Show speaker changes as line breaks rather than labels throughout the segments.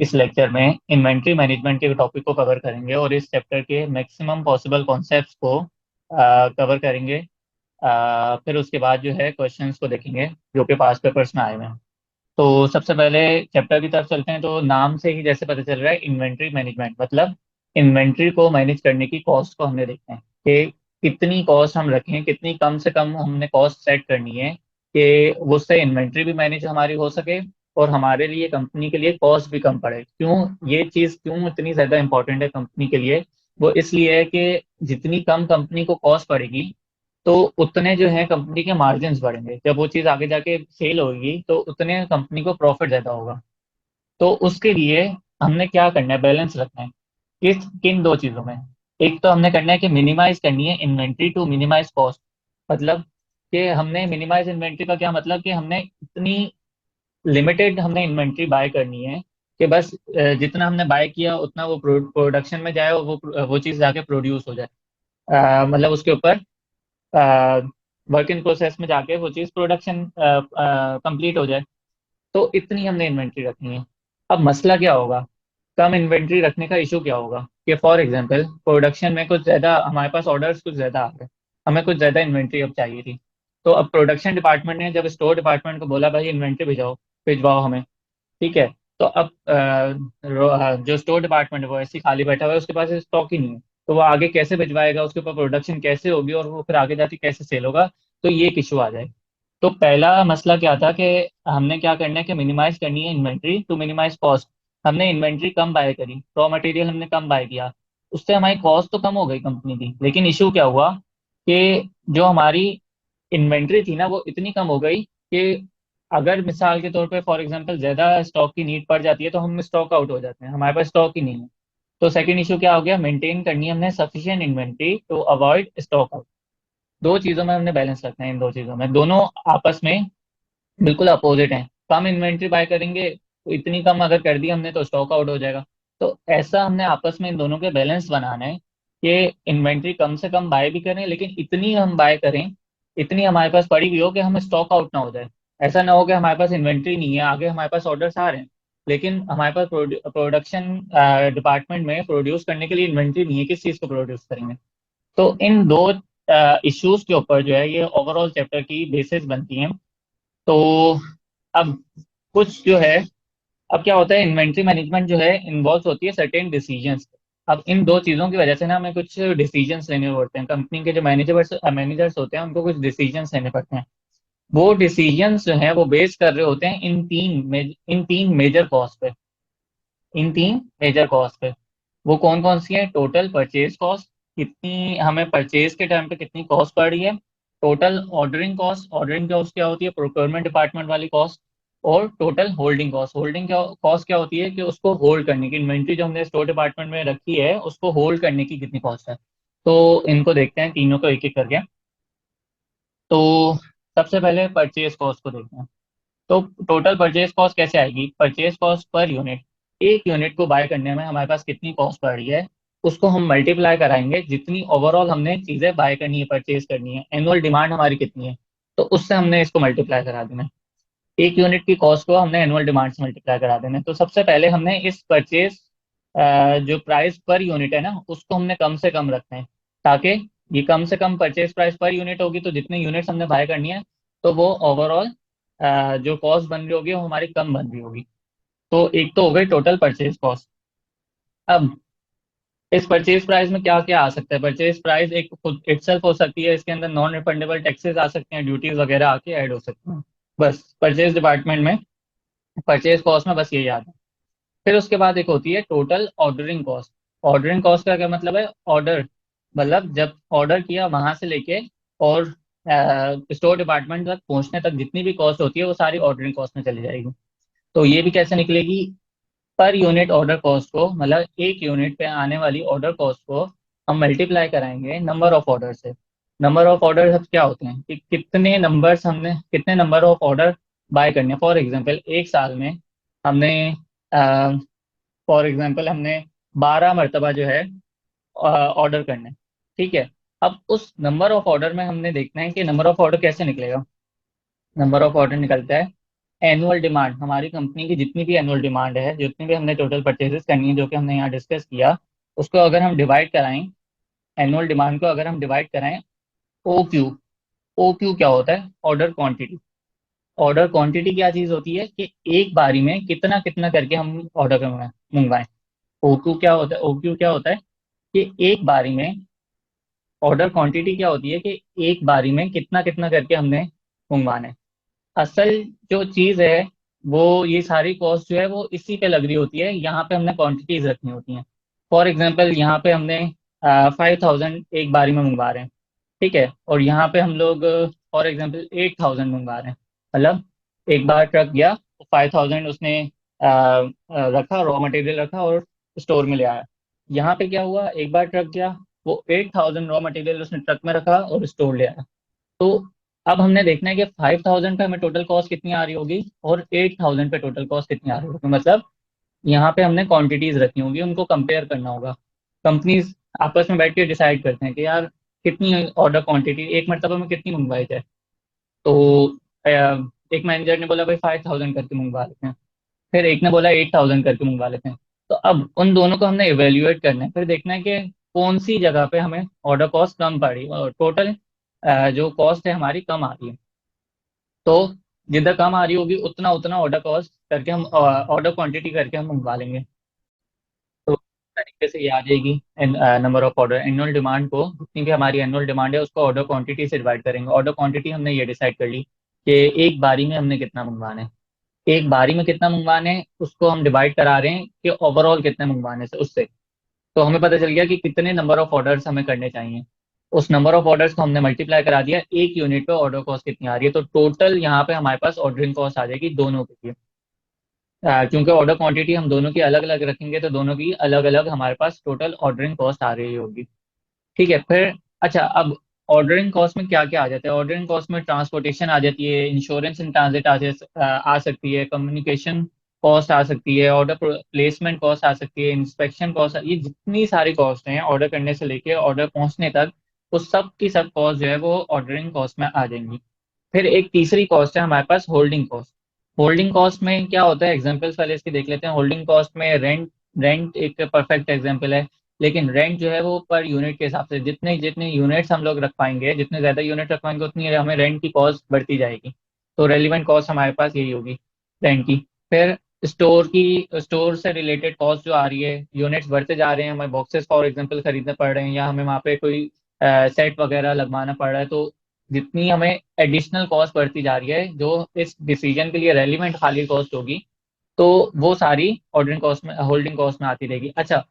इस लेक्चर में inventory management के टॉपिक को कवर करेंगे और इस चैप्टर के मैक्सिमम पॉसिबल कॉन्सेप्ट्स को कवर करेंगे। फिर उसके बाद जो है क्वेश्चंस को देखेंगे जो कि पास पेपर्स में आए हुए हैं। तो सबसे पहले चैप्टर की तरफ चलते हैं। तो नाम से ही जैसे पता चल रहा है, इन्वेंट्री मैनेजमेंट मतलब इन्वेंट्री को मैनेज करने की कॉस्ट को हमने देखना है कि कितनी कॉस्ट हम रखें, कितनी कम से कम हमने कॉस्ट सेट करनी है कि उससे इन्वेंट्री भी मैनेज हमारी हो सके और हमारे लिए, कंपनी के लिए कॉस्ट भी कम पड़े। क्यों ये चीज़ क्यों इतनी ज़्यादा इंपॉर्टेंट है कंपनी के लिए? वो इसलिए है कि जितनी कम कंपनी को कॉस्ट पड़ेगी तो उतने जो है कंपनी के मार्जिन्स बढ़ेंगे। जब वो चीज़ आगे जाके सेल होगी तो उतने कंपनी को प्रॉफिट ज़्यादा होगा। तो उसके लिए हमने क्या करना है, बैलेंस रखना है। किस किन दो चीज़ों में? एक तो हमने करना है कि मिनिमाइज करनी है इन्वेंट्री टू मिनिमाइज कॉस्ट। मतलब कि हमने मिनिमाइज इन्वेंट्री का क्या मतलब कि हमने इतनी लिमिटेड हमने इन्वेंट्री बाय करनी है कि बस जितना हमने बाय किया उतना वो प्रोडक्शन में जाए और वो चीज़ जाके प्रोड्यूस हो जाए। मतलब उसके ऊपर वर्क इन प्रोसेस में जाके वो चीज़ प्रोडक्शन कंप्लीट हो जाए। तो इतनी हमने इन्वेंट्री रखनी है। अब मसला क्या होगा, कम इन्वेंट्री रखने का इशू क्या होगा कि फॉर एग्जांपल प्रोडक्शन में कुछ ज़्यादा हमारे पास ऑर्डर्स कुछ ज़्यादा आ गए, हमें कुछ ज़्यादा इन्वेंट्री अब चाहिए थी। तो अब प्रोडक्शन डिपार्टमेंट ने जब स्टोर डिपार्टमेंट को बोला भाई इन्वेंट्री भिजवाओ हमें, ठीक है। तो अब जो स्टोर डिपार्टमेंट है वो ऐसे ही खाली बैठा हुआ है, उसके पास स्टॉक ही नहीं है। तो वो आगे कैसे भिजवाएगा, उसके ऊपर प्रोडक्शन कैसे होगी और वो फिर आगे जाके कैसे सेल होगा? तो ये एक इशू आ जाए। तो पहला मसला क्या था कि हमने क्या करना है कि मिनिमाइज करनी है इन्वेंट्री टू मिनिमाइज कॉस्ट। हमने इन्वेंट्री कम बाय करी, रॉ मटेरियल हमने कम बाय किया, उससे हमारी कॉस्ट तो कम हो गई कंपनी की। लेकिन इशू क्या हुआ कि जो हमारी इन्वेंट्री थी ना वो इतनी कम हो गई कि अगर मिसाल के तौर पे फॉर एग्जांपल ज्यादा स्टॉक की नीड पड़ जाती है तो हम स्टॉक आउट हो जाते हैं, हमारे पास स्टॉक ही नहीं है। तो सेकंड इशू क्या हो गया, मेंटेन करनी है हमने sufficient inventory to avoid stock out. दो चीजों में हमने बैलेंस रखना है, इन दो चीजों में, दोनों आपस में बिल्कुल अपोजिट हैं। कम इन्वेंट्री बाय करेंगे तो इतनी कम अगर कर दी हमने तो स्टॉक आउट हो जाएगा। तो ऐसा हमने आपस में इन दोनों के बैलेंस बनाना है कि इन्वेंट्री कम से कम बाय भी करें लेकिन इतनी हम बाय करें, इतनी हमारे पास पड़ी हुई हो कि हमें स्टॉक आउट ना हो जाए। ऐसा ना हो कि हमारे पास इन्वेंट्री नहीं है, आगे हमारे पास ऑर्डर्स आ रहे हैं लेकिन हमारे पास प्रोडक्शन डिपार्टमेंट में प्रोड्यूस करने के लिए इन्वेंट्री नहीं है, किस चीज़ को प्रोड्यूस करेंगे? तो इन दो इश्यूज के ऊपर जो है ये ओवरऑल चैप्टर की बेसिस बनती हैं। तो अब कुछ जो है, अब क्या होता है, इन्वेंट्री मैनेजमेंट जो है इन्वॉल्व होती है सर्टेन डिसीजंस। अब इन दो चीज़ों की वजह से ना हमें कुछ डिसीजंस लेने पड़ते हैं। कंपनी के जो मैनेजर्स मैनेजर्स होते हैं उनको कुछ डिसीजंस लेने पड़ते हैं। वो डिसीजंस जो हैं वो बेस कर रहे होते हैं इन तीन मेजर कॉस्ट पे। इन तीन मेजर कॉस्ट पे वो कौन कौन सी है? टोटल परचेज कॉस्ट, कितनी हमें परचेज के टाइम पे कितनी कॉस्ट पड़ रही है। Total ordering cost, ordering cost क्या होती है, प्रोक्योरमेंट डिपार्टमेंट वाली कॉस्ट। और total holding cost, holding cost क्या होती है कि उसको होल्ड करने की, इन्वेंट्री जो हमने स्टोर डिपार्टमेंट में रखी है उसको होल्ड करने की कितनी कॉस्ट है। तो इनको देखते हैं तीनों को एक एक करके। तो सबसे पहले परचेज कॉस्ट को देखते हैं। तो टोटल परचेज कॉस्ट कैसे आएगी? परचेज कॉस्ट पर यूनिट, एक यूनिट को बाय करने में हमारे पास कितनी कॉस्ट पड़ रही है उसको हम मल्टीप्लाई कराएंगे जितनी ओवरऑल हमने चीजें बाय करनी है, परचेज करनी है, एनुअल डिमांड हमारी कितनी है, तो उससे हमने इसको मल्टीप्लाई करा देना है। एक यूनिट की कॉस्ट को हमने एनुअल डिमांड से मल्टीप्लाई करा देना है। तो सबसे पहले हमने इस परचेज जो प्राइस पर यूनिट है ना उसको हमने कम से कम रखना है, ताकि ये कम से कम परचेज प्राइस पर यूनिट होगी तो जितने यूनिट्स हमने बाय करनी है तो वो ओवरऑल जो कॉस्ट बन रही होगी वो हमारी कम बन रही होगी। तो एक तो हो गई टोटल परचेज कॉस्ट। अब इस परचेज प्राइस में क्या क्या आ सकता है? परचेज प्राइस एक खुद इटसेल्फ हो सकती है, इसके अंदर नॉन रिफंडेबल टैक्सेस आ सकते हैं, ड्यूटीज वगैरह आके ऐड हो सकते हैं। बस परचेज डिपार्टमेंट में परचेज कॉस्ट में बस यही आता है। फिर उसके बाद एक होती है total ordering cost. Ordering cost का क्या मतलब है? ऑर्डर मतलब जब ऑर्डर किया वहां से लेके और स्टोर डिपार्टमेंट तक पहुंचने तक जितनी भी कॉस्ट होती है वो सारी ऑर्डरिंग कॉस्ट में चली जाएगी। तो ये भी कैसे निकलेगी? पर यूनिट ऑर्डर कॉस्ट को, मतलब एक यूनिट पे आने वाली ऑर्डर कॉस्ट को हम मल्टीप्लाई कराएंगे नंबर ऑफ ऑर्डर से। नंबर ऑफ ऑर्डर सब क्या होते हैं कि कितने नंबर ऑफ ऑर्डर बाय करने हैं। फॉर एग्जांपल एक साल में हमने फॉर एग्जांपल हमने 12 मरतबा जो है ऑर्डर करने हैं, ठीक है। अब उस नंबर ऑफ ऑर्डर में हमने देखना है कि नंबर ऑफ ऑर्डर कैसे निकलेगा। नंबर ऑफ ऑर्डर निकलता है एनुअल डिमांड, हमारी कंपनी की जितनी भी एनुअल डिमांड है, जितनी भी हमने टोटल परचेजेस करनी है, जो कि हमने यहाँ डिस्कस किया, उसको अगर हम डिवाइड कराएं, एनुअल डिमांड को अगर हम डिवाइड कराएं ओ क्यू, ओ क्यू क्या होता है? Order quantity. ऑर्डर क्वांटिटी क्या चीज होती है कि एक बारी में कितना कितना करके हम ऑर्डर मंगवाएं। ओ क्यू क्या होता है? ओ क्यू क्या होता है कि एक बारी में, ऑर्डर क्वांटिटी क्या होती है कि एक बारी में कितना कितना करके हमने मंगवाना है। असल जो चीज है, वो ये सारी कॉस्ट जो है वो इसी पे लग रही होती है, यहाँ पे हमने क्वांटिटीज रखनी होती हैं। फॉर एग्जांपल यहाँ पे हमने 5,000 एक बारी में मंगवा रहे हैं, ठीक है, और यहाँ पे हम लोग फॉर एग्जांपल 8,000 मंगवा रहे हैं। मतलब एक बार ट्रक गया, 5,000 उसने रखा, रॉ मटेरियल रखा और स्टोर में ले आया। यहाँ पे क्या हुआ, एक बार ट्रक गया, वो 8,000 रॉ मटेरियल उसने ट्रक में रखा और स्टोर ले आया। तो अब हमने देखना है कि 5,000 पे हमें टोटल कॉस्ट कितनी आ रही होगी और 8,000 पे टोटल कॉस्ट कितनी आ रही होगी। मतलब यहाँ पे हमने क्वांटिटीज रखनी होगी, उनको कंपेयर करना होगा। कंपनीज आपस में बैठ के डिसाइड करते हैं कि यार कितनी ऑर्डर क्वांटिटी एक मरतबा में कितनी मंगवाई जाए। तो एक मैनेजर ने बोला भाई 5,000 करके मंगवा लेते हैं, फिर एक ने बोला 8,000 करके मंगवा लेते हैं। तो अब उन दोनों को हमने इवेल्युएट करना है, फिर देखना है कि कौन सी जगह पे हमें ऑर्डर कॉस्ट कम पड़ी और टोटल जो कॉस्ट है हमारी कम आ रही है। तो जितना कम आ रही होगी उतना उतना ऑर्डर कॉस्ट करके हम, ऑर्डर क्वांटिटी करके हम मंगवा लेंगे। तो इस तरीके से ये आ जाएगी number of order. Annual demand को, जितनी भी हमारी एनुअल डिमांड है उसको ऑर्डर क्वांटिटी से डिवाइड करेंगे। ऑर्डर क्वांटिटी हमने ये डिसाइड कर ली कि एक बारी में हमने कितना मंगवाना है। एक बारी में कितना मंगवाना है उसको हम डिवाइड करा रहे हैं कि ओवरऑल कितने मंगवाने से, उससे। तो हमें पता चल गया कि कितने नंबर ऑफ ऑर्डर्स हमें करने चाहिए। उस नंबर ऑफ ऑर्डर्स को हमने मल्टीप्लाई करा दिया, एक यूनिट पे ऑर्डर कॉस्ट कितनी आ रही है। तो टोटल यहाँ पे हमारे पास ऑर्डरिंग कॉस्ट आ जाएगी दोनों के लिए। क्योंकि ऑर्डर क्वांटिटी हम दोनों की अलग अलग रखेंगे तो दोनों की अलग अलग हमारे पास टोटल ऑर्डरिंग कॉस्ट आ रही होगी। ठीक है, फिर अच्छा, अब ऑर्डरिंग कॉस्ट में क्या क्या आ जाता है? ऑर्डरिंग कॉस्ट में ट्रांसपोर्टेशन आ जाती है, इंश्योरेंस इन ट्रांजिट आ सकती है, कम्युनिकेशन कॉस्ट आ सकती है, ऑर्डर प्लेसमेंट कॉस्ट आ सकती है, इंस्पेक्शन कॉस्ट, ये जितनी सारी कॉस्ट हैं ऑर्डर करने से लेके ऑर्डर पहुंचने तक, उस सब की सब कॉस्ट जो है वो ऑर्डरिंग कॉस्ट में आ जाएंगी। फिर एक तीसरी कॉस्ट है हमारे पास, होल्डिंग कॉस्ट। होल्डिंग कॉस्ट में क्या होता है, एग्जांपल्स पहले इसकी देख लेते हैं। होल्डिंग कॉस्ट में रेंट, रेंट एक परफेक्ट एग्जांपल है। लेकिन रेंट जो है वो पर यूनिट के हिसाब से, जितने जितने यूनिट्स हम लोग रख पाएंगे, जितने ज्यादा यूनिट रख पाएंगे उतनी हमें रेंट की कॉस्ट बढ़ती जाएगी। तो रेलिवेंट कॉस्ट हमारे पास यही होगी, रेंट की। फिर स्टोर की, स्टोर से रिलेटेड कॉस्ट जो आ रही है, यूनिट्स बढ़ते जा रहे हैं, हमें बॉक्सेस फॉर एग्जांपल खरीदने पड़ रहे हैं या हमें वहाँ पे कोई सेट वगैरह लगवाना पड़ रहा है, तो जितनी हमें एडिशनल कॉस्ट बढ़ती जा रही है जो इस डिसीजन के लिए रेलिवेंट खाली कॉस्ट होगी, तो वो सारी ऑर्डरिंग कॉस्ट में, होल्डिंग कॉस्ट में आती रहेगी। अच्छा,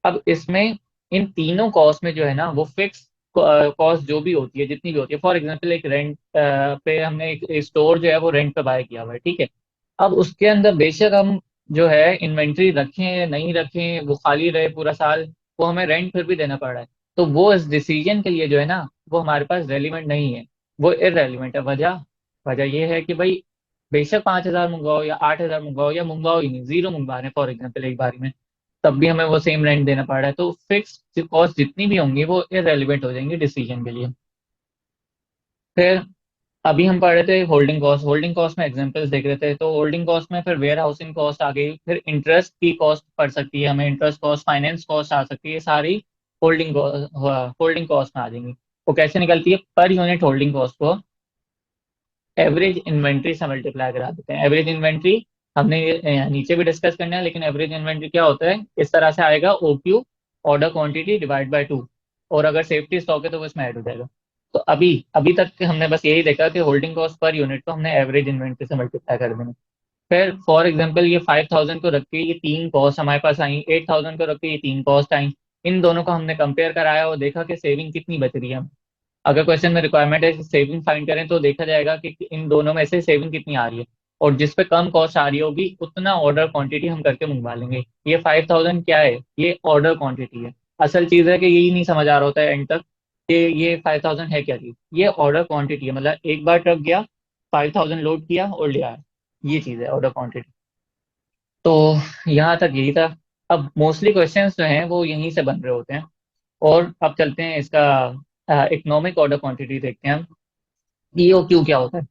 अब इसमें इन तीनों कॉस्ट में जो है ना वो फिक्स कॉस्ट जो भी होती है, जितनी भी होती है, फॉर एग्जांपल एक रेंट पे हमने एक स्टोर जो है वो रेंट पे बाय किया हुआ है, ठीक है। अब उसके अंदर बेशक हम जो है इन्वेंट्री रखें नहीं रखें, वो खाली रहे पूरा साल, वो हमें रेंट फिर भी देना पड़ रहा है। तो वो इस डिसीजन के लिए जो है ना वो हमारे पास रेलिवेंट नहीं है, वो इररेलिवेंट है। वजह, वजह ये है कि भाई बेशक 5,000 मंगवाओ या 8,000 मंगवाओ या मंगवाओ ही नहीं, जीरो मंगवा रहे हैं फॉर एग्जाम्पल एक बारी में, तब भी हमें वो सेम रेंट देना पड़ रहा है। तो फिक्स कॉस्ट जितनी भी होंगी वो इररेलिवेंट हो जाएंगी डिसीजन के लिए। फिर अभी हम पढ़ रहे थे होल्डिंग कॉस्ट, होल्डिंग कॉस्ट में एग्जांपल्स देख रहे थे। तो होल्डिंग कॉस्ट में फिर वेयर हाउसिंग कॉस्ट आ गई, फिर इंटरेस्ट की कॉस्ट पड़ सकती है हमें, इंटरेस्ट कॉस्ट, फाइनेंस कॉस्ट आ सकती है, सारी होल्डिंग होल्डिंग कॉस्ट में आ जाएंगी। वो कैसे निकलती है? पर यूनिट होल्डिंग कॉस्ट को एवरेज इन्वेंट्री से मल्टीप्लाई करा देते हैं। एवरेज इन्वेंट्री हमने नीचे भी डिस्कस करना है, लेकिन एवरेज इन्वेंट्री क्या होता है, इस तरह से आएगा, O Q, order quantity divide by 2, और अगर सेफ्टी स्टॉक है तो वो इसमें ऐड हो जाएगा। तो अभी अभी तक हमने बस यही देखा कि होल्डिंग कॉस्ट पर यूनिट को हमने एवरेज इन्वेंट्री से मल्टीप्लाई कर देना। फिर फॉर एग्जाम्पल ये 5,000 को रख के ये तीन कॉस्ट हमारे पास आई, 8,000 को रख के ये तीन कॉस्ट आई। इन दोनों को हमने कंपेयर कराया और देखा कि सेविंग कितनी बच रही है। अगर क्वेश्चन में रिक्वायरमेंट है सेविंग फाइंड करें तो देखा जाएगा कि इन दोनों में से सेविंग कितनी आ रही है, और जिस पे कम कॉस्ट आ रही होगी उतना ऑर्डर क्वांटिटी हम करके मंगवा लेंगे। ये 5,000 क्या है? ये ऑर्डर क्वांटिटी है। असल चीज है कि यही नहीं समझ आ रहा होता है एंड तक कि ये 5,000 है क्या चीज। ये ऑर्डर क्वांटिटी है, मतलब एक बार ट्रक गया, 5,000 लोड किया और ले आया, ये चीज है ऑर्डर क्वांटिटी। तो यहाँ तक यही था। अब मोस्टली क्वेश्चंस जो हैं वो यहीं से बन रहे होते हैं। और अब चलते हैं इसका इकोनॉमिक ऑर्डर क्वांटिटी देखते हैं हम, ईओक्यू क्या होता है।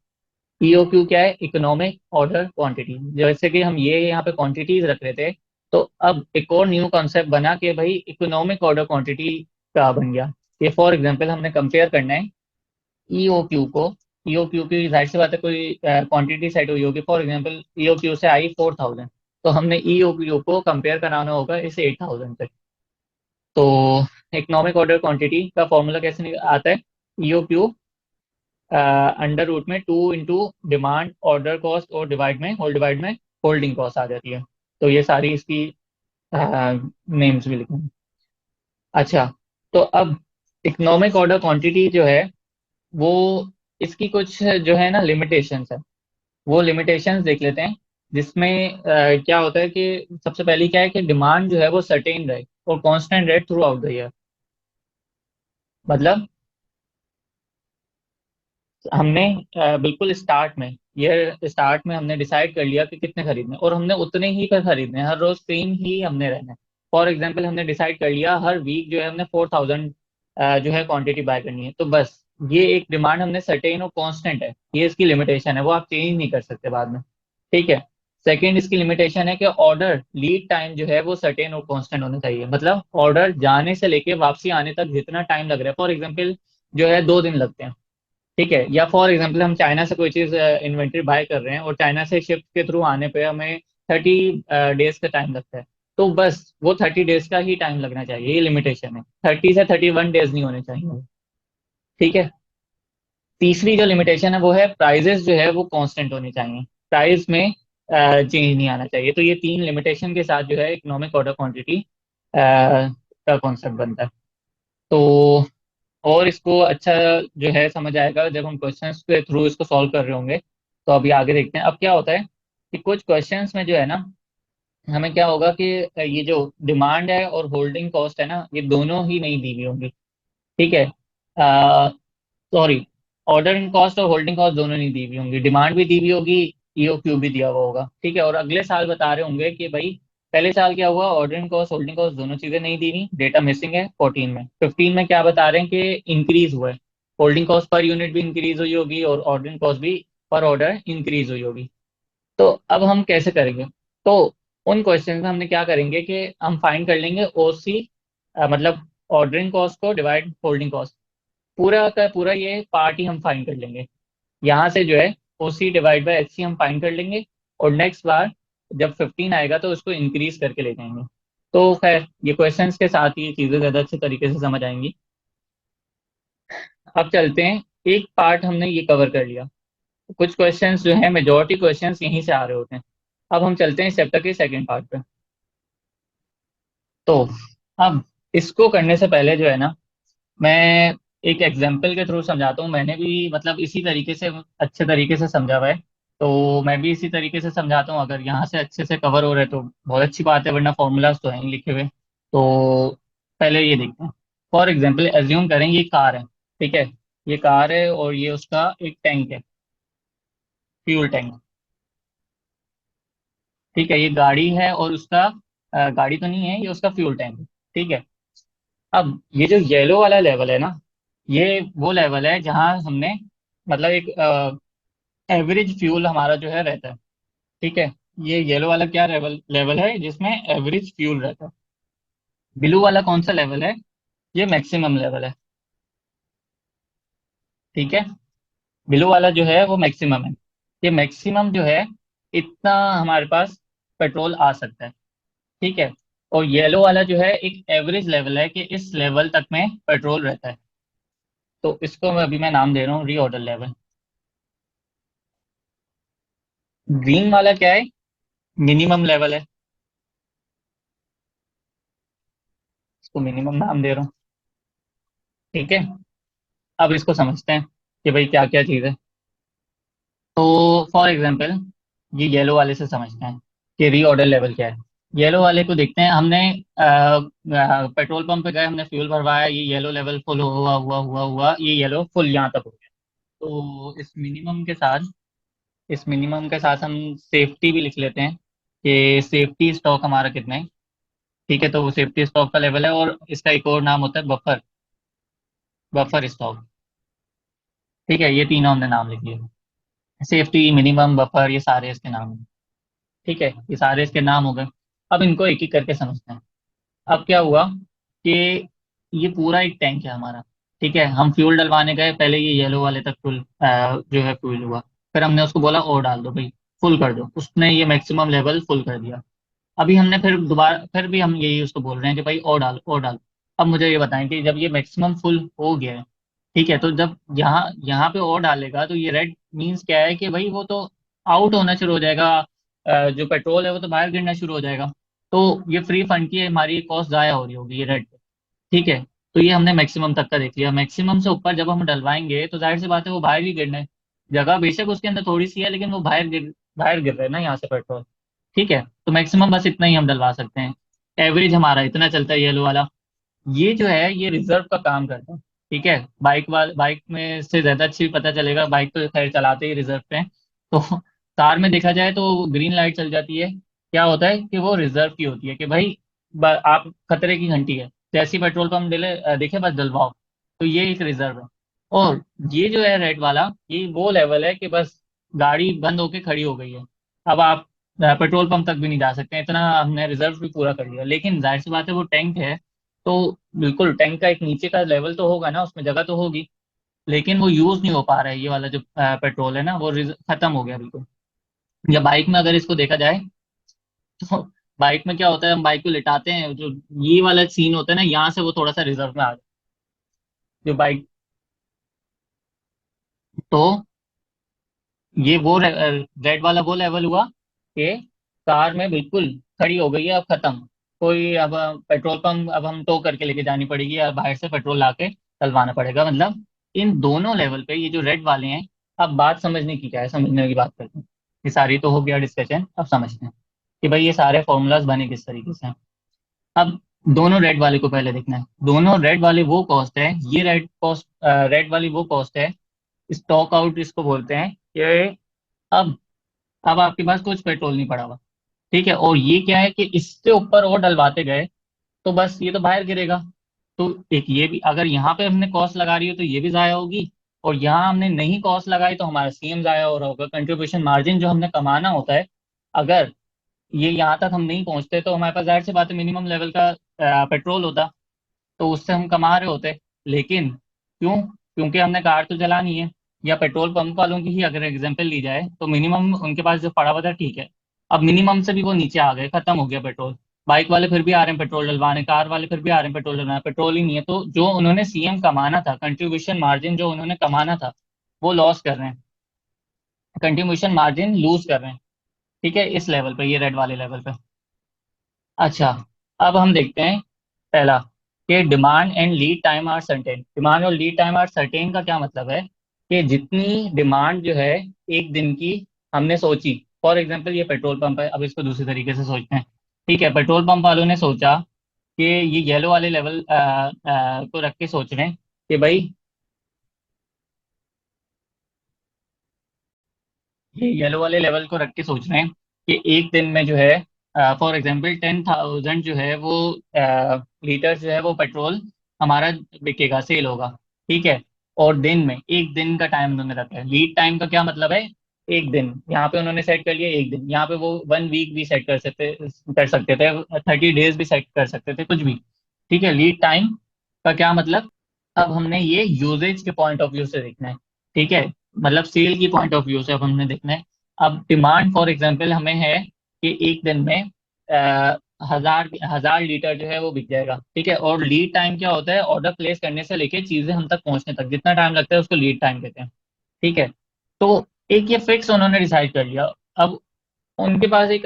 ईओक्यू क्या है? Economic order quantity. जैसे कि हम ये यहाँ पे क्वांटिटीज रख रहे थे, तो अब एक और न्यू कॉन्सेप्ट बना के भाई इकोनॉमिक ऑर्डर क्वांटिटी का बन गया। ये फॉर एग्जांपल हमने कंपेयर करना है ईओक्यू को। ईओक्यू की जाहिर सी बात है कोई क्वांटिटी सेट हुई होगी, फॉर एग्जांपल ईओक्यू से आई 4000, तो हमने ईओक्यू को कंपेयर कराना होगा इस 8000 से। तो इकोनॉमिक ऑर्डर क्वांटिटी का फॉर्मूला कैसे आता है? ईओक्यू अंडर रूट में 2 इंटू डिमांड ऑर्डर कॉस्ट और डिवाइड में होल्डिंग कॉस्ट आ जाती है। तो ये सारी इसकी नेम्स भी लिखेंगे। अच्छा, तो अब इकोनॉमिक ऑर्डर क्वांटिटी जो है वो, इसकी कुछ जो है ना लिमिटेशंस है, वो लिमिटेशंस देख लेते हैं। जिसमें क्या होता है कि सबसे पहली क्या है कि डिमांड जो है वो सर्टेन रहे और कांस्टेंट रहे थ्रू आउट द ईयर। मतलब हमने बिल्कुल स्टार्ट में हमने डिसाइड कर लिया कि कितने खरीदने, और हमने उतने ही पर खरीदने हैं, हर रोज सेम ही हमने रहना है। फॉर एग्जाम्पल हमने डिसाइड कर लिया हर वीक जो है हमने 4000 जो है क्वांटिटी बाय करनी है, तो बस ये एक डिमांड हमने सर्टेन और कांस्टेंट है, ये इसकी लिमिटेशन है, वो आप चेंज नहीं कर सकते बाद में। ठीक है। सेकेंड इसकी लिमिटेशन है कि ऑर्डर लीड टाइम जो है वो सर्टेन और कांस्टेंट होना चाहिए। मतलब ऑर्डर जाने से लेके वापसी आने तक जितना टाइम लग रहा है, फॉर एग्जाम्पल जो है 2 दिन लगते हैं, ठीक है, या फॉर एग्जांपल हम चाइना से कोई चीज इन्वेंट्री बाय कर रहे हैं और चाइना से शिप के थ्रू आने पे हमें 30 डेज का टाइम लगता है, तो बस वो 30 डेज का ही टाइम लगना चाहिए, ये लिमिटेशन है। 30 से 31 डेज नहीं होने चाहिए। ठीक है। तीसरी जो लिमिटेशन है वो है प्राइजेस जो है वो कांस्टेंट होनी चाहिए, प्राइस में चेंज नहीं आना चाहिए। तो ये 3 लिमिटेशन के साथ जो है इकोनॉमिक ऑर्डर क्वांटिटी का कॉन्सेप्ट बनता है। तो और इसको अच्छा जो है समझ आएगा जब हम क्वेश्चंस के थ्रू इसको सॉल्व कर रहे होंगे। तो अभी आगे देखते हैं अब क्या होता है कि कुछ क्वेश्चंस में जो है ना, हमें क्या होगा कि ये जो डिमांड है और होल्डिंग कॉस्ट है ना, ये दोनों ही नहीं दी हुई होंगी। ठीक है। सॉरी, ऑर्डरिंग कॉस्ट और होल्डिंग कॉस्ट दोनों नहीं दी हुई होंगी, डिमांड भी दी हुई होगी, ईओक्यू भी दिया हुआ होगा। ठीक है। और अगले साल बता रहे होंगे कि भाई पहले साल क्या हुआ, ऑर्डरिंग कॉस्ट होल्डिंग कॉस्ट दोनों चीजें नहीं दी हुई, डेटा मिसिंग है 14 में। 15 में क्या बता रहे हैं कि इंक्रीज हुआ है, होल्डिंग कॉस्ट पर यूनिट भी इंक्रीज हुई होगी और ऑर्डरिंग कॉस्ट भी पर ऑर्डर इंक्रीज हुई होगी। तो अब हम कैसे करेंगे? तो उन क्वेश्चन में हमने क्या करेंगे कि हम फाइंड कर लेंगे ओसी, मतलब ऑर्डरिंग कॉस्ट को डिवाइड होल्डिंग कॉस्ट, पूरा का पूरा ये पार्ट ही हम फाइंड कर लेंगे। यहाँ से जो है ओसी डिवाइड बाय एच सी हम फाइंड कर लेंगे, और नेक्स्ट बार जब 15 आएगा तो उसको इंक्रीज करके ले जाएंगे। तो खैर ये क्वेश्चंस के साथ ही चीजें ज्यादा अच्छे तरीके से समझ आएंगी। अब चलते हैं, एक पार्ट हमने ये कवर कर लिया, कुछ क्वेश्चंस जो है मेजोरिटी क्वेश्चंस यहीं से आ रहे होते हैं। अब हम चलते हैं इस चैप्टर के सेकंड पार्ट पे। तो अब इसको करने से पहले जो है ना, मैं एक एग्जाम्पल के थ्रू समझाता हूँ। मैंने भी मतलब इसी तरीके से अच्छे तरीके से समझा हुआ है, तो मैं भी इसी तरीके से समझाता हूँ। अगर यहाँ से अच्छे से कवर हो रहे तो बहुत अच्छी बात है, वरना फॉर्मूलाज तो हैं ही लिखे हुए। तो पहले ये देखते हैं। फॉर एग्जाम्पल एज्यूम करें ये कार है, ठीक है, ये कार है और ये उसका एक टैंक है, फ्यूल टैंक। ठीक है, ये गाड़ी है और उसका गाड़ी तो नहीं है, ये उसका फ्यूल टैंक है। ठीक है। अब ये जो येलो वाला लेवल है ना, ये वो लेवल है जहां हमने मतलब एक एवरेज फ्यूल हमारा जो है रहता है। ठीक है। ये येलो वाला क्या लेवल लेवल है जिसमें एवरेज फ्यूल रहता है। ब्लू वाला कौन सा लेवल है? ये मैक्सिमम लेवल है। ठीक है। ब्लू वाला जो है वो मैक्सिमम है। ये मैक्सिमम जो है इतना हमारे पास पेट्रोल आ सकता है। ठीक है। और येलो वाला जो है एक एवरेज लेवल है कि इस लेवल तक में पेट्रोल रहता है। तो इसको मैं नाम दे रहा हूँ रीऑर्डर लेवल। ग्रीन वाला क्या है? मिनिमम लेवल है, इसको मिनिमम नाम दे रहा हूँ। ठीक है। अब इसको समझते हैं कि भाई क्या क्या चीज़ है। तो फॉर एग्जांपल ये येलो वाले से समझते हैं कि रीऑर्डर लेवल क्या है। येलो वाले को देखते हैं, हमने पेट्रोल पंप पे गए, हमने फ्यूल भरवाया, ये येलो लेवल फुल हुआ हुआ हुआ हुआ, ये येलो फुल यहाँ तक हो गया। तो इस मिनिमम के साथ हम सेफ्टी भी लिख लेते हैं कि सेफ्टी स्टॉक हमारा कितना है। ठीक है। तो वो सेफ्टी स्टॉक का लेवल है, और इसका एक और नाम होता है बफर, बफर स्टॉक। ठीक है। ये तीनों हमने नाम लिख लिए। सेफ्टी, मिनिमम, बफर, ये सारे इसके नाम हैं। ठीक है, ये सारे इसके नाम हो गए। अब इनको एक एक करके समझते हैं। अब क्या हुआ कि ये पूरा एक टैंक है हमारा। ठीक है, हम फ्यूल डलवाने गए, पहले ये येलो वाले तक फ्यूल जो है फ्यूल हुआ। फिर हमने उसको बोला और डाल दो भाई, फुल कर दो, उसने ये मैक्सिमम लेवल फुल कर दिया। अभी हमने फिर दोबारा, फिर भी हम यही उसको बोल रहे हैं कि भाई और डाल और डाल। अब मुझे ये बताएं कि जब ये मैक्सिमम फुल हो गया है, ठीक है, तो जब यहाँ यहाँ पे और डालेगा तो ये रेड मीन्स क्या है कि भाई वो तो आउट होना शुरू हो जाएगा। जो पेट्रोल है वो तो बाहर गिरना शुरू हो जाएगा। तो ये फ्री फंड की हमारी कॉस्ट जाया हो रही होगी ये रेड। ठीक है, तो ये हमने मैक्सिमम तक का देख लिया। मैक्सिमम से ऊपर जब हम डलवाएंगे तो जाहिर सी बात है वो बाहर ही गिरना है। जगह बेशक उसके अंदर थोड़ी सी है, लेकिन वो बाहर गिर रहा है ना यहाँ से पेट्रोल। ठीक है, तो मैक्सिमम बस इतना ही हम डलवा सकते हैं। एवरेज हमारा इतना चलता है येलो वाला। ये जो है ये रिजर्व का काम करता है। ठीक है, बाइक में से ज्यादा अच्छी पता चलेगा, बाइक तो खैर चलाते ही रिजर्व पे हैं। तो कार में देखा जाए तो ग्रीन लाइट चल जाती है, क्या होता है कि वो रिजर्व की होती है कि भाई आप खतरे की घंटी है, जैसी पेट्रोल पंप देखे बस डलवाओ। तो ये एक रिजर्व है। और ये जो है रेड वाला, ये वो लेवल है कि बस गाड़ी बंद होके खड़ी हो गई है। अब आप पेट्रोल पंप तक भी नहीं जा सकते हैं, इतना हमने रिजर्व भी पूरा कर लिया। लेकिन जाहिर सी बात है वो टैंक है, तो बिल्कुल टैंक का एक नीचे का लेवल तो होगा ना, उसमें जगह तो होगी। लेकिन वो यूज नहीं हो पा रहा है, ये वाला जो पेट्रोल है ना वो खत्म हो गया बिल्कुल। या बाइक में अगर इसको देखा जाए तो बाइक में क्या होता है, हम बाइक को लिटाते हैं, जो ये वाला सीन होता है ना, यहाँ से वो थोड़ा सा रिजर्व में आ जाए जो बाइक। तो ये वो रेड वाला वो लेवल हुआ कि कार में बिल्कुल खड़ी हो गई है, अब खत्म। कोई अब पेट्रोल पंप अब हम टो करके लेके जानी पड़ेगी या बाहर से पेट्रोल लाके डलवाना पड़ेगा। मतलब इन दोनों लेवल पे ये जो रेड वाले हैं। अब बात समझने की क्या है, समझने की बात करते हैं। ये सारी तो हो गया डिस्कशन, अब समझते हैं कि भाई ये सारे फॉर्मूलाज बने किस तरीके से हैं। अब दोनों रेड वाले को पहले देखना है। दोनों रेड वाले वो कॉस्ट है, ये रेड वाली वो कॉस्ट है, स्टॉक आउट इसको बोलते हैं कि अब अब आपके पास कुछ पेट्रोल नहीं पड़ा हुआ। ठीक है, और ये क्या है कि इससे ऊपर और डलवाते गए तो बस ये तो बाहर गिरेगा। तो एक ये भी, अगर यहाँ पे हमने कॉस्ट लगा रही हो तो ये भी जाया होगी। और यहाँ हमने नहीं कॉस्ट लगाई तो हमारा सीएम जाया हो रहा होगा, कंट्रीब्यूशन मार्जिन जो हमने कमाना होता है। अगर ये यहाँ तक हम नहीं पहुंचते तो हमारे पास जाहिर सी बात है मिनिमम लेवल का पेट्रोल होता, तो उससे हम कमा रहे होते। लेकिन क्यों? क्योंकि हमने कार तो चलानी है। या पेट्रोल पंप वालों की ही अगर एग्जांपल ली जाए तो मिनिमम उनके पास जो पड़ा हुआ था, ठीक है, अब मिनिमम से भी वो नीचे आ गए, खत्म हो गया पेट्रोल। बाइक वाले फिर भी आ रहे हैं पेट्रोल डलवाने, कार वाले फिर भी आ रहे हैं पेट्रोल डलवाने, पेट्रोल ही नहीं है। तो जो उन्होंने सीएम कमाना था, कंट्रीब्यूशन मार्जिन जो उन्होंने कमाना था, वो लॉस कर रहे हैं, कंट्रीब्यूशन मार्जिन लूज कर रहे हैं। ठीक है, इस लेवल पे, ये रेड वाले लेवल पे। अच्छा, अब हम देखते हैं पहला कि demand and lead time are certain. Demand और लीड टाइम आर सर्टेन का क्या मतलब है कि जितनी डिमांड जो है एक दिन की हमने सोची। फॉर एग्जांपल ये पेट्रोल पंप है, अब इसको दूसरे तरीके से सोचते हैं। ठीक है, पेट्रोल पंप वालों ने सोचा कि ये येलो वाले लेवल को रख के सोच रहे हैं कि भाई ये येलो वाले लेवल को रख के सोच रहे हैं कि एक दिन में जो है फॉर एग्जांपल 10,000 जो है वो लीटर जो है वो पेट्रोल हमारा बिकेगा, सेल होगा। ठीक है, और दिन में एक दिन का टाइम उन्होंने रखा है। लीड टाइम का क्या मतलब है? एक दिन यहाँ पे उन्होंने सेट कर लिया, एक दिन यहाँ पे वो 1 वीक भी सेट कर सकते थे, 30 डेज भी सेट कर सकते थे, कुछ भी। ठीक है, लीड टाइम का क्या मतलब? अब हमने ये यूजेज के पॉइंट ऑफ व्यू से देखना है। ठीक है, मतलब सेल की पॉइंट ऑफ व्यू से अब हमने देखना है। अब डिमांड फॉर एग्जांपल हमें है कि एक दिन में 1,000 लीटर जो है वो बिक जाएगा। ठीक है, और लीड टाइम क्या होता है? ऑर्डर प्लेस करने से लेके चीजें हम तक पहुंचने तक जितना टाइम लगता है उसको लीड टाइम कहते हैं। ठीक है, तो एक ये फिक्स उन्होंने डिसाइड कर लिया। अब उनके पास एक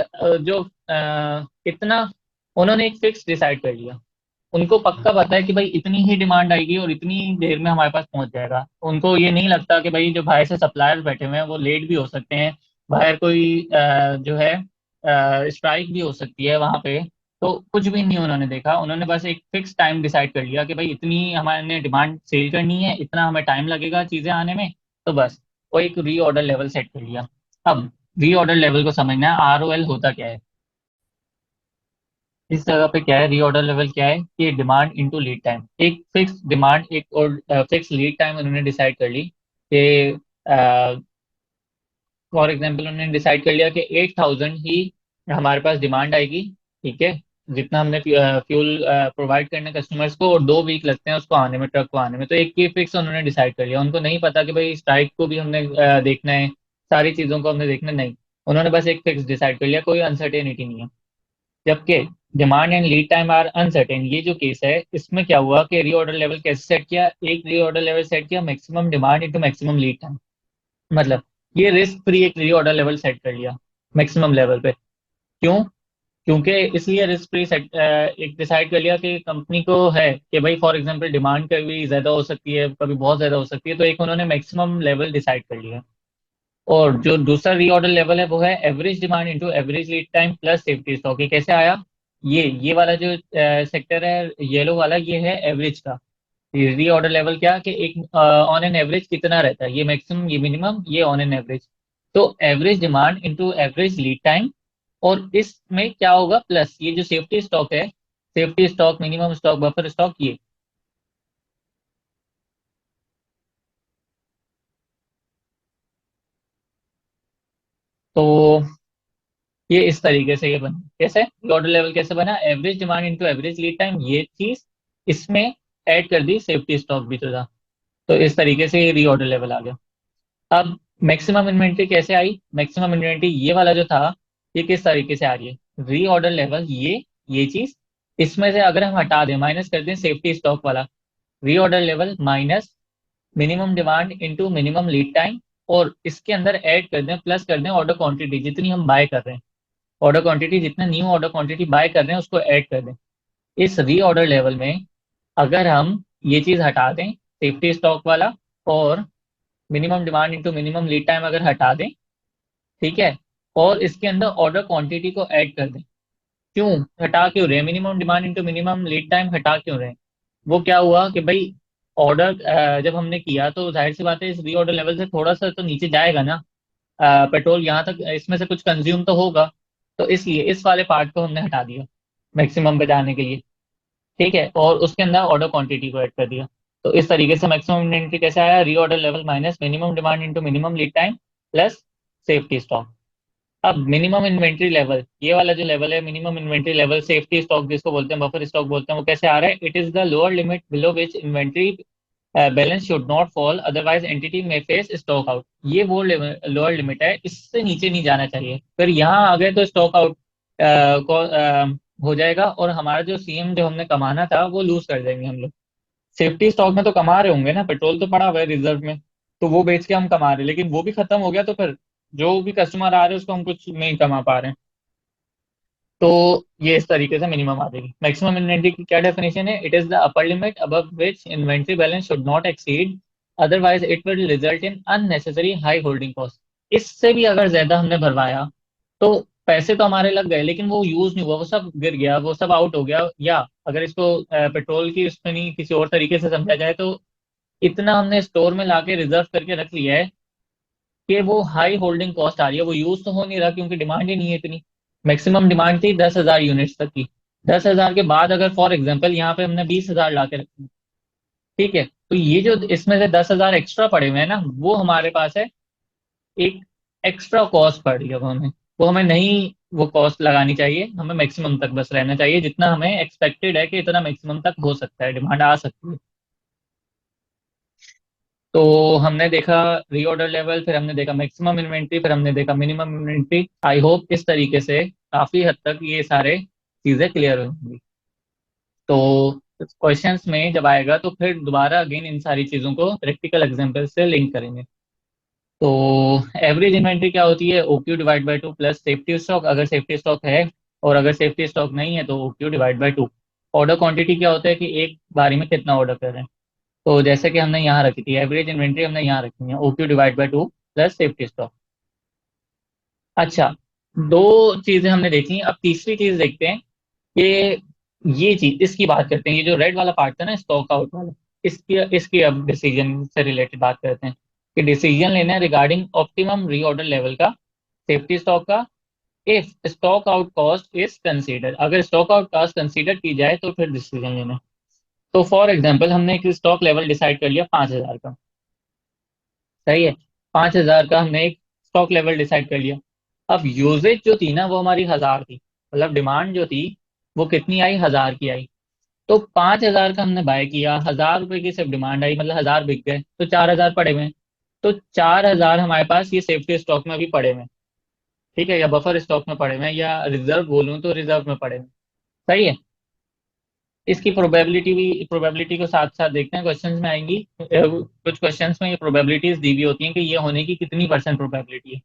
कितना, उन्होंने एक फिक्स डिसाइड कर लिया। उनको पक्का पता है कि भाई इतनी ही डिमांड आएगी और इतनी देर में हमारे पास पहुंच जाएगा। उनको ये नहीं लगता कि भाई जो बाहर से सप्लायर्स बैठे हुए हैं वो लेट भी हो सकते हैं, बाहर कोई जो है स्ट्राइक भी हो सकती है वहां पे। तो कुछ भी नहीं उन्होंने देखा, उन्होंने बस एक फिक्स टाइम डिसाइड कर लिया कि भाई इतनी हमारे डिमांड सेल करनी है, इतना हमें टाइम लगेगा चीजें आने में। तो बस वो एक री ऑर्डर लेवल सेट कर लिया। अब री ऑर्डर लेवल को समझना है, ROL होता क्या है। इस जगह पे क्या है, रीऑर्डर लेवल क्या है कि डिमांड इनटू लीड टाइम। एक फिक्स डिमांड, एक और फिक्स लीड टाइम उन्होंने डिसाइड कर ली कि फॉर एग्जाम्पल उन्होंने डिसाइड कर लिया कि 8,000 ही हमारे पास डिमांड आएगी, ठीक है, जितना हमने फ्यूल प्रोवाइड करने कस्टमर्स को, और 2 वीक लगते हैं उसको आने में, ट्रक को आने में। तो एक ये फिक्स उन्होंने डिसाइड कर लिया। उनको नहीं पता कि भाई स्ट्राइक को भी हमने देखना है, सारी चीज़ों को हमने देखना नहीं। उन्होंने बस एक फिक्स डिसाइड कर लिया, कोई अनसर्टेनिटी नहीं है। जबकि demand and lead time are uncertain, ये जो केस है इसमें क्या हुआ कि रीऑर्डर लेवल कैसे सेट किया, एक रीऑर्डर लेवल सेट किया maximum demand into maximum lead time. मतलब ये रिस्क फ्री एक रीऑर्डर लेवल सेट कर लिया मैक्सिमम लेवल पे। क्यों? क्योंकि इसलिए रिस्क फ्री सेट एक डिसाइड कर लिया कि कंपनी को है कि भाई फॉर एग्जांपल डिमांड कभी ज्यादा हो सकती है, कभी बहुत ज्यादा हो सकती है, तो एक उन्होंने मैक्सिमम लेवल डिसाइड कर लिया। और जो दूसरा रीऑर्डर लेवल है वो है average demand into average lead time plus safety stock. ये कैसे आया? ये वाला जो सेक्टर है येलो वाला, ये है एवरेज का। रीऑर्डर लेवल क्या कि एक ऑन एन एवरेज कितना रहता है, ये मैक्सिमम ये मिनिमम ये ऑन एन एवरेज। तो average demand into average lead time, और इसमें क्या होगा प्लस ये जो सेफ्टी स्टॉक है, safety stock, minimum stock, buffer stock, ये। तो ये इस तरीके से ये बना। कैसे ऑर्डर लेवल कैसे बना? Average demand into average lead time, ये चीज इसमें ऐड कर दी सेफ्टी स्टॉक भी तो था। तो इस तरीके से ये रीऑर्डर लेवल आ गया। अब मैक्सिमम इन्वेंट्री कैसे आई? मैक्सिमम इन्वेंट्री ये वाला जो था, ये किस तरीके से आ रही है? रीऑर्डर लेवल, ये चीज, इसमें से अगर हम हटा दें, माइनस कर दें सेफ्टी स्टॉक वाला, reorder level minus minimum demand into minimum lead time, और इसके अंदर ऐड कर दें, प्लस कर दें ऑर्डर क्वांटिटी जितनी हम बाय कर रहे हैं, ऑर्डर क्वांटिटी जितना न्यू ऑर्डर क्वांटिटी बाय कर रहे हैं उसको ऐड कर दें। इस रीऑर्डर लेवल में अगर हम ये चीज हटा दें, सेफ्टी स्टॉक वाला और minimum demand into minimum lead time अगर हटा दें, ठीक है, और इसके अंदर ऑर्डर क्वांटिटी को ऐड कर दें। क्यों हटा क्यों रहे? Minimum demand into minimum lead time हटा क्यों रहे? वो क्या हुआ कि भाई ऑर्डर जब हमने किया तो जाहिर सी बात है इस रीऑर्डर लेवल से थोड़ा सा तो नीचे जाएगा ना। पेट्रोल यहाँ तक इसमें से कुछ कंज्यूम तो होगा। तो इसलिए इस वाले पार्ट को हमने हटा दिया मैक्सिमम पे जाने के लिए, ठीक है, और उसके अंदर ऑर्डर क्वांटिटी को ऐड कर दिया। तो इस तरीके से मैक्सिमम इन्वेंट्री कैसे आया? Reorder level minus minimum demand into minimum lead time plus safety stock. अब मिनिमम इन्वेंट्री लेवल, ये वाला जो लेवल है minimum inventory level, safety stock जिसको बोलते हैं, बफर स्टॉक बोलते हैं, वो कैसे आ रहा है? It is the lower limit below which inventory balance should not fall otherwise entity में फेस स्टॉक आउट। ये वो लोअर लिमिट है, इससे नीचे नहीं जाना चाहिए। फिर यहाँ आ गए तो स्टॉक आउट को हो जाएगा, और हमारा जो सीएम जो हमने कमाना था वो लूज कर देंगे हम लोग। सेफ्टी स्टॉक में तो कमा रहे होंगे ना, पेट्रोल तो पड़ा हुआ है रिजर्व में, तो वो बेच के हम कमा रहे हैं, लेकिन वो भी खत्म हो गया तो फिर जो भी कस्टमर आ रहे हैं उसको हम कुछ नहीं कमा पा रहे हैं। तो ये इस तरीके से मिनिमम आ जाएगी। मैक्सिमम इन्वेंट्री की क्या डेफिनेशन है? It is the upper limit above which inventory balance should not exceed otherwise it will result in unnecessary high holding cost. इससे भी अगर ज्यादा हमने भरवाया तो पैसे तो हमारे लग गए, लेकिन वो यूज नहीं हुआ, वो सब गिर गया, वो सब आउट हो गया। या अगर इसको पेट्रोल की उसमें नहीं किसी और तरीके से समझा जाए तो इतना हमने स्टोर में लाके रिजर्व करके रख लिया है कि वो हाई होल्डिंग कॉस्ट आ रही है, वो यूज तो हो नहीं रहा क्योंकि डिमांड ही नहीं है इतनी। मैक्सिमम डिमांड थी 10,000 यूनिट्स तक की। 10,000 के बाद अगर फॉर एग्जाम्पल यहाँ पे हमने 20,000 ला के रखे, ठीक है, तो ये जो इसमें से 10,000 एक्स्ट्रा पड़े हुए हैं ना, वो हमारे पास है एक एक्स्ट्रा कॉस्ट पड़ रही है, वो हमें, वो हमें नहीं, वो कॉस्ट लगानी चाहिए, हमें मैक्सिमम तक बस रहना चाहिए जितना हमें एक्सपेक्टेड है कि इतना मैक्सिमम तक हो सकता है, डिमांड आ सकती है। तो हमने देखा रीऑर्डर लेवल, फिर हमने देखा मैक्सिमम इन्वेंट्री, फिर हमने देखा मिनिमम इन्वेंट्री। आई होप इस तरीके से काफी हद तक ये सारे चीजें क्लियर होंगी। तो क्वेश्चंस में जब आएगा तो फिर दोबारा अगेन इन सारी चीजों को प्रैक्टिकल एग्जांपल से लिंक करेंगे। तो एवरेज इन्वेंट्री क्या होती है? OQ divide by two plus safety stock, अगर सेफ्टी स्टॉक है, और अगर सेफ्टी स्टॉक नहीं है तो OQ divide by two. Order quantity क्या होता है कि एक बारी में कितना ऑर्डर कर रहे हैं। तो जैसे कि हमने यहाँ रखी थी एवरेज इन्वेंट्री, हमने यहाँ रखी है OQ divide by two plus safety stock. अच्छा, दो चीजें हमने देखी, अब तीसरी चीज देखते हैं कि ये चीज, इसकी बात करते हैं, ये जो रेड वाला पार्ट था ना स्टॉक आउट वाला, इसकी इसकी अब डिसीजन से रिलेटेड बात करते हैं कि डिसीजन लेना है रिगार्डिंग ऑप्टिमम रीऑर्डर लेवल का, सेफ्टी स्टॉक का, if stock out cost is consider, अगर स्टॉक आउट कॉस्ट कंसीडर की जाए तो फिर डिसीजन लेना है। तो फॉर एग्जाम्पल हमने एक स्टॉक लेवल डिसाइड कर लिया 5,000 का, सही है, 5,000 का हमने एक स्टॉक लेवल डिसाइड कर लिया। अब यूजेज जो थी ना वो हमारी 1,000 थी, मतलब डिमांड जो थी वो कितनी आई, 1,000 की आई। तो 5,000 का हमने बाय किया, 1,000 रुपए की सिर्फ डिमांड आई, मतलब 1,000 बिक गए, तो 4,000 पड़े हुए हैं। तो 4,000 हमारे पास ये सेफ्टी स्टॉक में भी पड़े हुए हैं, ठीक है, या बफर स्टॉक में पड़े हुए हैं, या रिजर्व बोलूं तो रिजर्व में पड़े हुए हैं। सही है। इसकी प्रोबेबिलिटी को साथ साथ देखते हैं, क्वेश्चंस में आएंगी। कुछ क्वेश्चंस में ये प्रोबेबिलिटीज दी हुई होती हैं कि ये होने की कितनी परसेंट प्रोबेबिलिटी है,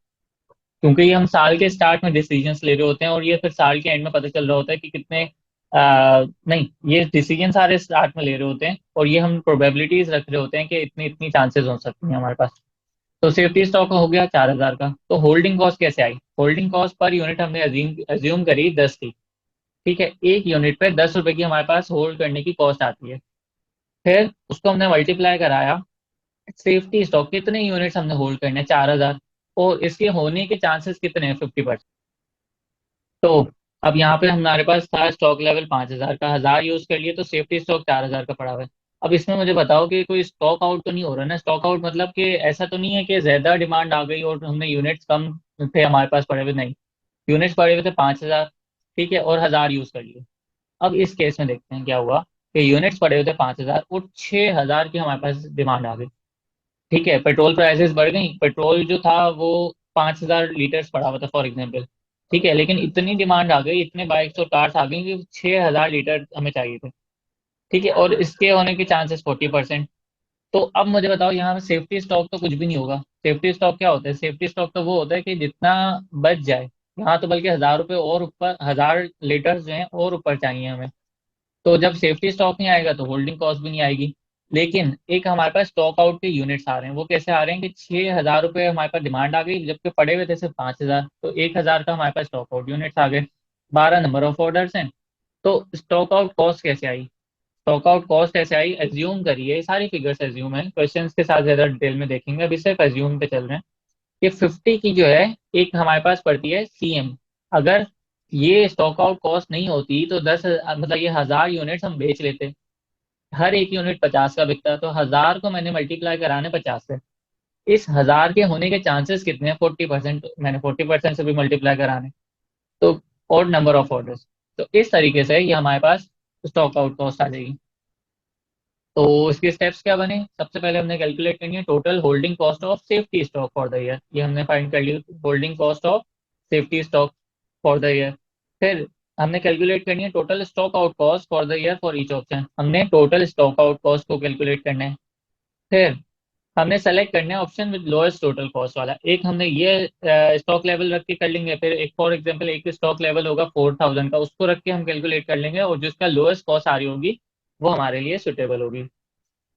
क्योंकि ये हम साल के स्टार्ट में डिसीजंस ले रहे होते हैं और ये फिर साल के एंड में पता चल रहा होता है कि कितने नहीं, ये डिसीजन सारे स्टार्ट में ले रहे होते हैं और ये हम प्रोबेबिलिटीज रख रहे होते हैं कि इतनी इतनी चांसेस हो सकती हैं हमारे पास। तो सेफ्टी स्टॉक हो गया 4,000 का। तो होल्डिंग कॉस्ट कैसे आई, होल्डिंग कॉस्ट पर यूनिट हमने अज्यूम करी 10 थी, ठीक है, एक यूनिट पे 10 रुपए की हमारे पास होल्ड करने की कॉस्ट आती है। फिर उसको हमने मल्टीप्लाई कराया, सेफ्टी स्टॉक कितने यूनिट्स हमने होल्ड करने हैं, 4,000, और इसके होने के चांसेस कितने हैं, 50%। तो अब यहाँ पे हमारे पास था स्टॉक लेवल 5,000 का, 1,000 यूज कर लिए, तो सेफ्टी स्टॉक 4,000 का पड़ा हुआ है। अब इसमें मुझे बताओ कि कोई स्टॉक आउट तो नहीं हो रहा ना, स्टॉक आउट मतलब कि ऐसा तो नहीं है कि ज्यादा डिमांड आ गई और हमने यूनिट्स कम थे हमारे पास पड़े हुए, नहीं, यूनिट्स पड़े हुए थे 5,000, ठीक है, और 1,000 यूज कर लिए। अब इस केस में देखते हैं क्या हुआ, कि यूनिट्स पड़े हुए थे 5,000 और 6,000 की हमारे पास डिमांड आ गई, ठीक है, पेट्रोल प्राइसेस बढ़ गई, पेट्रोल जो था वो 5,000 लीटर्स पड़ा हुआ था फॉर एग्जाम्पल, ठीक है, लेकिन इतनी डिमांड आ गई, इतने बाइक्स और कार्स आ गई कि 6,000 लीटर हमें चाहिए थे, ठीक है, और इसके होने के चांसेस 40%। तो अब मुझे बताओ, यहाँ पे सेफ्टी स्टॉक तो कुछ भी नहीं होगा। सेफ्टी स्टॉक क्या होता है, सेफ्टी स्टॉक तो वो होता है कि जितना बच जाए, यहाँ तो बल्कि 1,000 रुपये और ऊपर, 1,000 लीटर जो है और ऊपर चाहिए हमें। तो जब सेफ्टी स्टॉक नहीं आएगा तो होल्डिंग कॉस्ट भी नहीं आएगी। लेकिन एक हमारे पास स्टॉक आउट के यूनिट्स आ रहे हैं, वो कैसे आ रहे हैं कि 6,000 रुपये हमारे पास डिमांड आ गई जबकि पड़े हुए थे सिर्फ 5,000, तो 1,000 का हमारे पास स्टॉक आउट यूनिट्स आ गए। 12 नंबर ऑफ ऑर्डर्स हैं। तो स्टॉक आउट कॉस्ट कैसे आई, स्टॉक आउट कॉस्ट कैसे आई, एज्यूम करिए, ये सारी फिगर्स एज्यूम है, क्वेश्चंस के साथ ज्यादा डिटेल में देखेंगे, अभी सिर्फ एज्यूम पे चल रहे हैं। कि 50 की जो है एक हमारे पास पड़ती है सीएम। अगर ये स्टॉक आउट कॉस्ट नहीं होती तो 10, मतलब ये 1,000 यूनिट्स हम बेच लेते, हर एक यूनिट 50 का बिकता है, तो 1,000 को मैंने मल्टीप्लाई कराने 50 से, इस 1,000 के होने के चांसेस कितने हैं, 40%, मैंने 40% से भी मल्टीप्लाई कराने, तो और नंबर ऑफ ऑर्डर्स। तो इस तरीके से ये हमारे पास स्टॉक आउट कॉस्ट आ जाएगी। तो इसके स्टेप्स क्या बने, सबसे पहले हमने कैलकुलेट करनी है total holding cost of safety stock for the year, ये हमने फाइंड कर ली, holding cost of safety stock for the year. फिर हमने कैलकुलेट करनी है total stock out cost for the year for each option, हमने टोटल स्टॉक आउट कॉस्ट को कैलकुलेट करना है। फिर हमने सेलेक्ट करना है option with lowest total cost वाला, एक हमने ये स्टॉक लेवल रख के कर लेंगे, फिर एक फॉर एग्जांपल एक स्टॉक लेवल होगा 4,000 का, उसको रख के हम कैलकुलेट कर लेंगे, और जिसका लोएस्ट कॉस्ट आ रही होगी वो हमारे लिए सुटेबल होगी।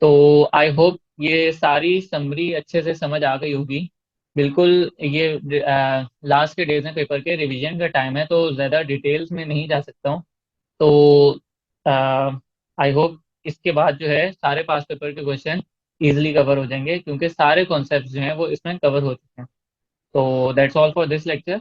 तो आई होप ये सारी समरी अच्छे से समझ आ गई होगी। बिल्कुल, ये लास्ट के डेज में पेपर के रिवीजन का टाइम है तो ज़्यादा डिटेल्स में नहीं जा सकता हूँ। तो आई होप इसके बाद जो है सारे पास पेपर के क्वेश्चन इजीली कवर हो जाएंगे, क्योंकि सारे कॉन्सेप्ट जो हैं वो इसमें कवर हो चुके हैं। तो that's all for this lecture.